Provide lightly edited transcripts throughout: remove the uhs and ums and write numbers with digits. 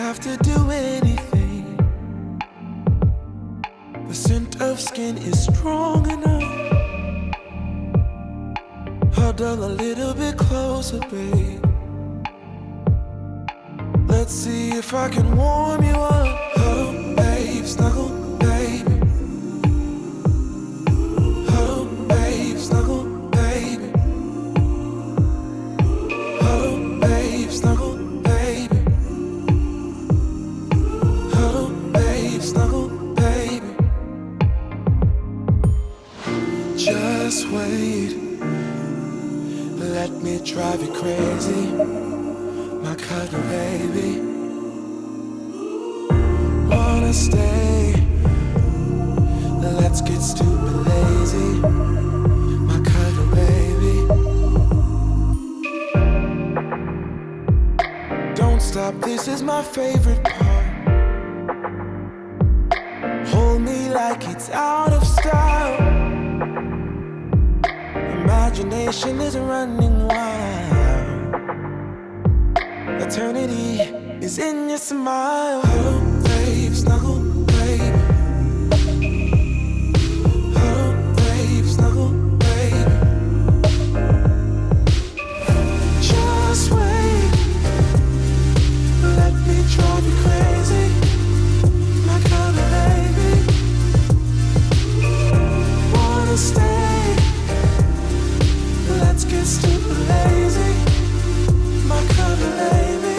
have to do anything. The scent of skin is strong enough. Huddle a little bit closer, babe. Let's see if I can warm you up. Huddle, babe, snuggle, baby. Huddle, babe, snuggle, baby. Huddle, babe, snuggle, baby. Huddle, babe, snuggle, baby. Just wait. Let me drive you crazy, my cuddle baby. Wanna stay? Let's get stupid lazy, my cuddle baby. Don't stop, this is my favorite part. Hold me like it's out of style. Imagination is running wild. Eternity is in your smile. Huddle, babe, snuggle, baby. Huddle, babe, snuggle, baby. Just wait. Let me drive you crazy, my cuddle baby. Wanna stay? Let's get stupid lazy, my cuddle baby.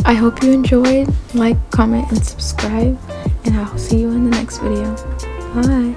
I hope you enjoyed. Like, comment, and subscribe, and I'll see you in the next video. Bye.